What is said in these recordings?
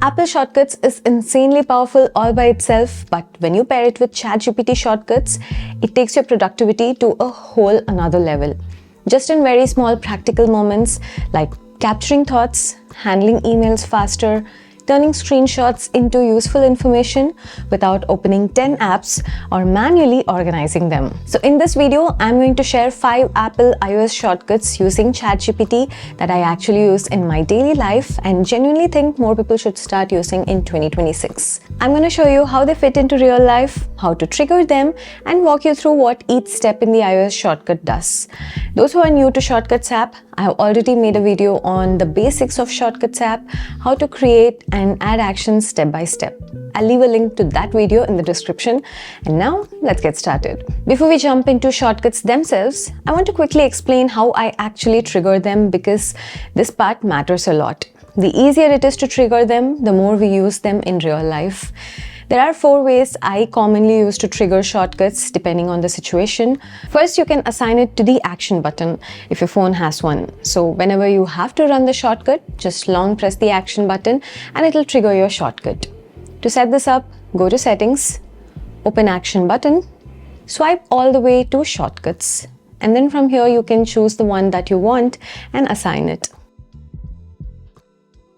Apple Shortcuts is insanely powerful all by itself, but when you pair it with ChatGPT shortcuts, it takes your productivity to a whole another level. Just in very small practical moments like capturing thoughts, handling emails faster, turning screenshots into useful information without opening 10 apps or manually organizing them. So in this video, I'm going to share 5 Apple iOS shortcuts using ChatGPT that I actually use in my daily life and genuinely think more people should start using in 2026. I'm going to show you how they fit into real life, how to trigger them, and walk you through what each step in the iOS shortcut does. Those who are new to Shortcuts app, I have already made a video on the basics of Shortcuts app, how to create and add actions step by step. I'll leave a link to that video in the description. And now let's get started. Before we jump into shortcuts themselves, I want to quickly explain how I actually trigger them because this part matters a lot. The easier it is to trigger them, the more we use them in real life. There are 4 ways I commonly use to trigger shortcuts depending on the situation. First, you can assign it to the action button if your phone has one. So whenever you have to run the shortcut, just long press the action button and it'll trigger your shortcut. To set this up, go to Settings, open Action button, swipe all the way to Shortcuts, and then from here you can choose the one that you want and assign it.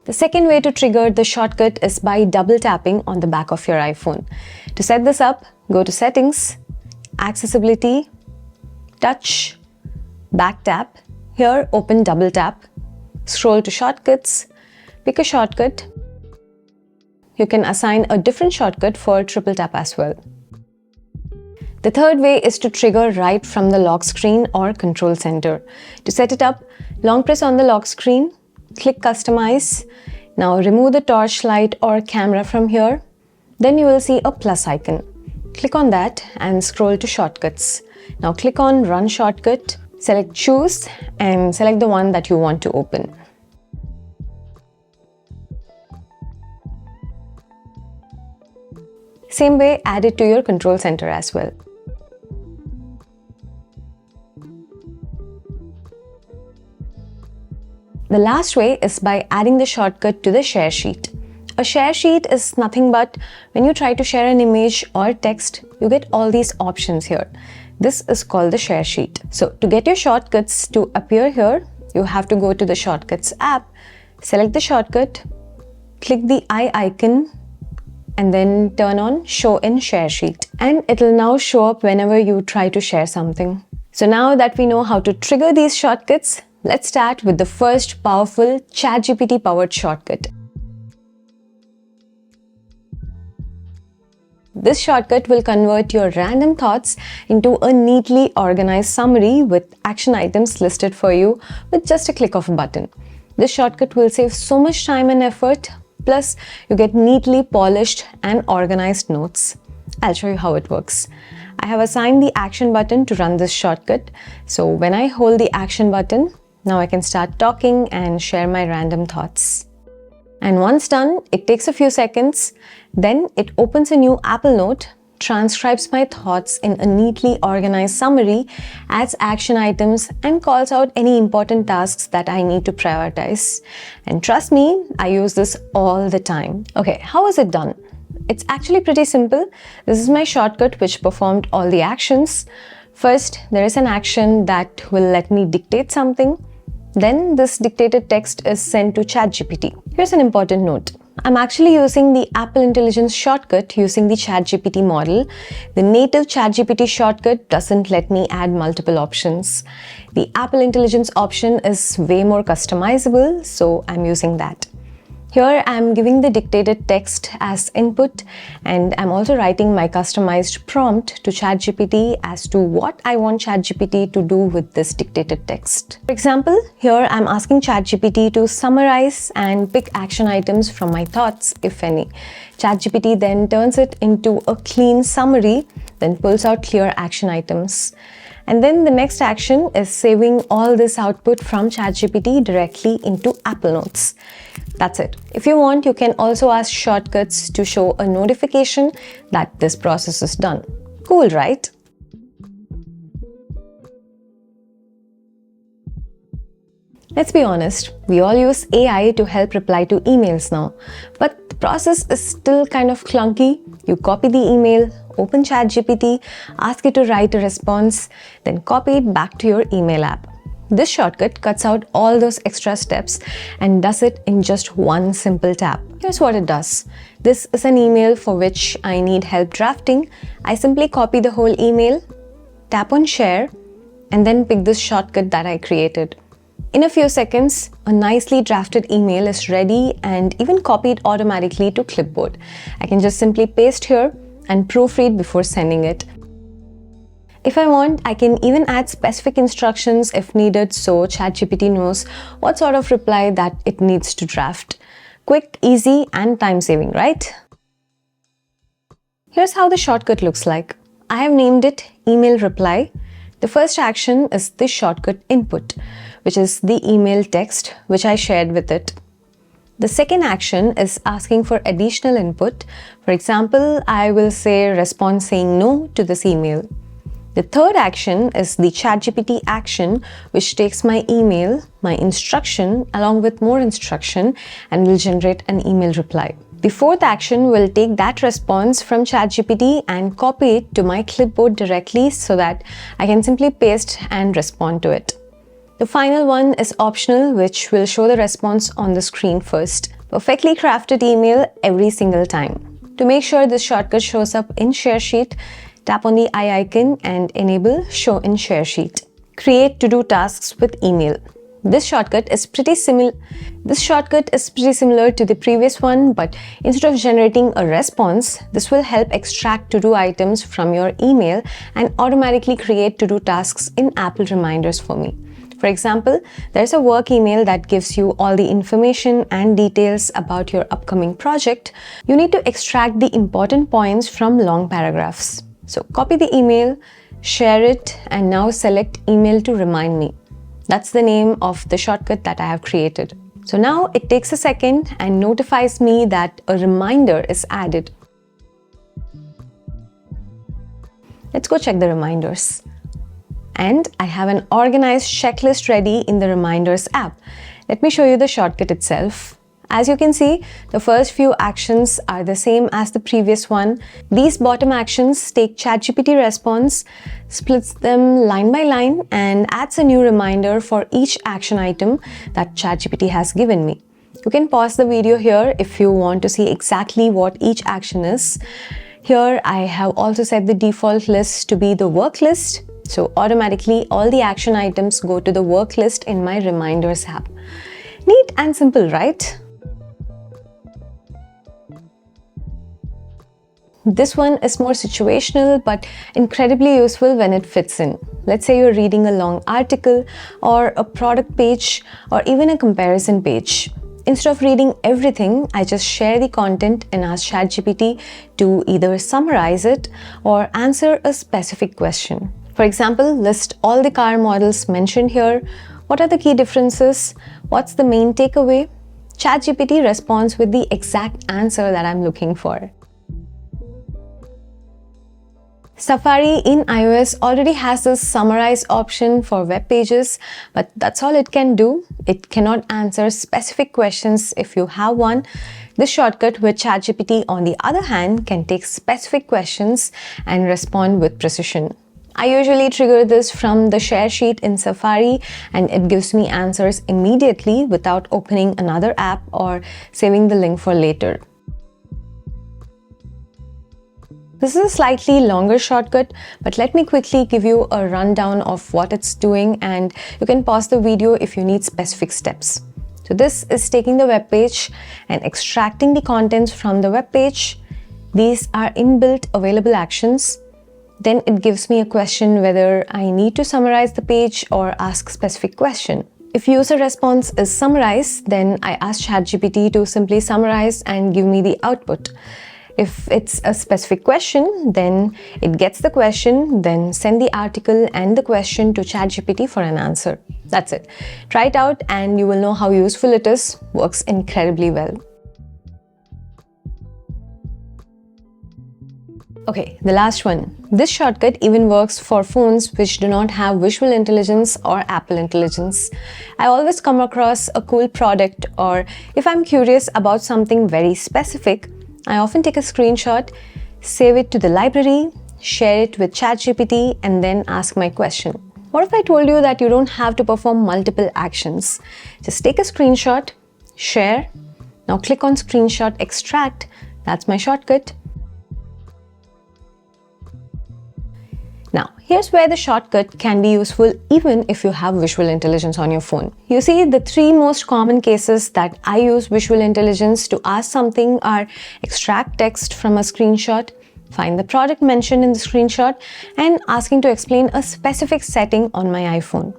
The second way to trigger the shortcut is by double tapping on the back of your iPhone. To set this up, go to Settings, Accessibility, Touch, Back Tap. Here, open Double Tap, scroll to Shortcuts, pick a shortcut. You can assign a different shortcut for triple tap as well. The third way is to trigger right from the lock screen or control center. To set it up, long press on the lock screen, click Customize. Now remove the torchlight or camera from here. Then you will see a plus icon. Click on that and scroll to Shortcuts. Now click on Run Shortcut, select Choose and select the one that you want to open. Same way, add it to your control center as well. The last way is by adding the shortcut to the share sheet. A share sheet is nothing but when you try to share an image or text, you get all these options here. This is called the share sheet. So to get your shortcuts to appear here, you have to go to the Shortcuts app, select the shortcut, click the eye icon, and then turn on Show in Share Sheet. And it'll now show up whenever you try to share something. So now that we know how to trigger these shortcuts, let's start with the first powerful ChatGPT-powered shortcut. This shortcut will convert your random thoughts into a neatly organized summary with action items listed for you with just a click of a button. This shortcut will save so much time and effort, plus you get neatly polished and organized notes. I'll show you how it works. I have assigned the action button to run this shortcut. So when I hold the action button, now I can start talking and share my random thoughts. And once done, it takes a few seconds. Then it opens a new Apple Note, transcribes my thoughts in a neatly organized summary, adds action items, and calls out any important tasks that I need to prioritize. And trust me, I use this all the time. Okay, how is it done? It's actually pretty simple. This is my shortcut which performed all the actions. First, there is an action that will let me dictate something. Then this dictated text is sent to ChatGPT. Here's an important note. I'm actually using the Apple Intelligence shortcut using the ChatGPT model. The native ChatGPT shortcut doesn't let me add multiple options. The Apple Intelligence option is way more customizable, so I'm using that. Here I'm giving the dictated text as input and I'm also writing my customized prompt to ChatGPT as to what I want ChatGPT to do with this dictated text. For example, here I'm asking ChatGPT to summarize and pick action items from my thoughts, if any. ChatGPT then turns it into a clean summary, then pulls out clear action items. And then the next action is saving all this output from ChatGPT directly into Apple Notes. That's it. If you want, you can also ask shortcuts to show a notification that this process is done. Cool, right? Let's be honest, we all use AI to help reply to emails now, but the process is still kind of clunky. You copy the email, open ChatGPT, ask it to write a response, then copy it back to your email app. This shortcut cuts out all those extra steps and does it in just one simple tap. Here's what it does. This is an email for which I need help drafting. I simply copy the whole email, tap on share, and then pick this shortcut that I created. In a few seconds, a nicely drafted email is ready and even copied automatically to clipboard. I can just simply paste here and proofread before sending it. If I want, I can even add specific instructions if needed so ChatGPT knows what sort of reply that it needs to draft. Quick, easy, and time-saving, right? Here's how the shortcut looks like. I have named it Email Reply. The first action is the shortcut input, which is the email text which I shared with it. The second action is asking for additional input. For example, I will say respond saying no to this email. The third action is the ChatGPT action, which takes my email, my instruction, along with more instruction and will generate an email reply. The fourth action will take that response from ChatGPT and copy it to my clipboard directly so that I can simply paste and respond to it. The final one is optional, which will show the response on the screen first. Perfectly crafted email every single time. To make sure this shortcut shows up in ShareSheet, tap on the eye icon and enable Show in ShareSheet. Create to-do tasks with email. This shortcut is pretty similar to the previous one, but instead of generating a response, this will help extract to-do items from your email and automatically create to-do tasks in Apple reminders for me. For example, there's a work email that gives you all the information and details about your upcoming project. You need to extract the important points from long paragraphs. So copy the email, share it, and now select Email to Remind Me. That's the name of the shortcut that I have created. So now it takes a second and notifies me that a reminder is added. Let's go check the reminders. And I have an organized checklist ready in the Reminders app. Let me show you the shortcut itself. As you can see, the first few actions are the same as the previous one. These bottom actions take ChatGPT response, splits them line by line, and adds a new reminder for each action item that ChatGPT has given me. You can pause the video here if you want to see exactly what each action is. Here, I have also set the default list to be the work list. So automatically, all the action items go to the work list in my Reminders app. Neat and simple, right? This one is more situational but incredibly useful when it fits in. Let's say you're reading a long article or a product page or even a comparison page. Instead of reading everything, I just share the content and ask ChatGPT to either summarize it or answer a specific question. For example, list all the car models mentioned here. What are the key differences? What's the main takeaway? ChatGPT responds with the exact answer that I'm looking for. Safari in iOS already has this summarize option for web pages, but that's all it can do. It cannot answer specific questions if you have one. This shortcut with ChatGPT, on the other hand, can take specific questions and respond with precision. I usually trigger this from the share sheet in Safari and it gives me answers immediately without opening another app or saving the link for later. This is a slightly longer shortcut, but let me quickly give you a rundown of what it's doing and you can pause the video if you need specific steps. So this is taking the web page and extracting the contents from the web page. These are inbuilt available actions. Then it gives me a question whether I need to summarize the page or ask a specific question. If user response is summarize, then I ask ChatGPT to simply summarize and give me the output. If it's a specific question, then it gets the question, then send the article and the question to ChatGPT for an answer. That's it. Try it out and you will know how useful it is. Works incredibly well. Okay, the last one. This shortcut even works for phones which do not have visual intelligence or Apple intelligence. I always come across a cool product, or if I'm curious about something very specific, I often take a screenshot, save it to the library, share it with ChatGPT, and then ask my question. What if I told you that you don't have to perform multiple actions? Just take a screenshot, share. Now click on Screenshot Extract. That's my shortcut. Now, here's where the shortcut can be useful even if you have visual intelligence on your phone. You see, the three most common cases that I use visual intelligence to ask something are extract text from a screenshot, find the product mentioned in the screenshot, and asking to explain a specific setting on my iPhone.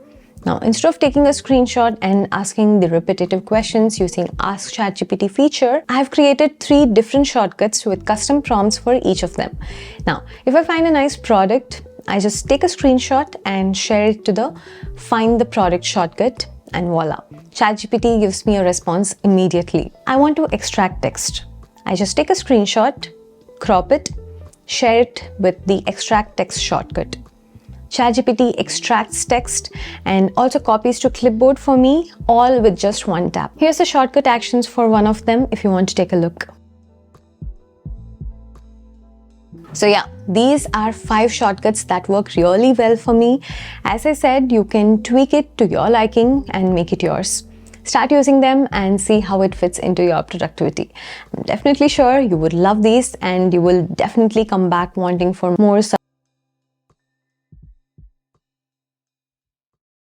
Now, instead of taking a screenshot and asking the repetitive questions using Ask ChatGPT feature, I have created 3 different shortcuts with custom prompts for each of them. Now, if I find a nice product, I just take a screenshot and share it to the Find the Product shortcut, and voila, ChatGPT gives me a response immediately. I want to extract text. I just take a screenshot, crop it, share it with the Extract Text shortcut. ChatGPT extracts text and also copies to clipboard for me, all with just one tap. Here's the shortcut actions for one of them if you want to take a look. So yeah, these are 5 shortcuts that work really well for me. As I said, you can tweak it to your liking and make it yours. Start using them and see how it fits into your productivity. I'm definitely sure you would love these and you will definitely come back wanting for more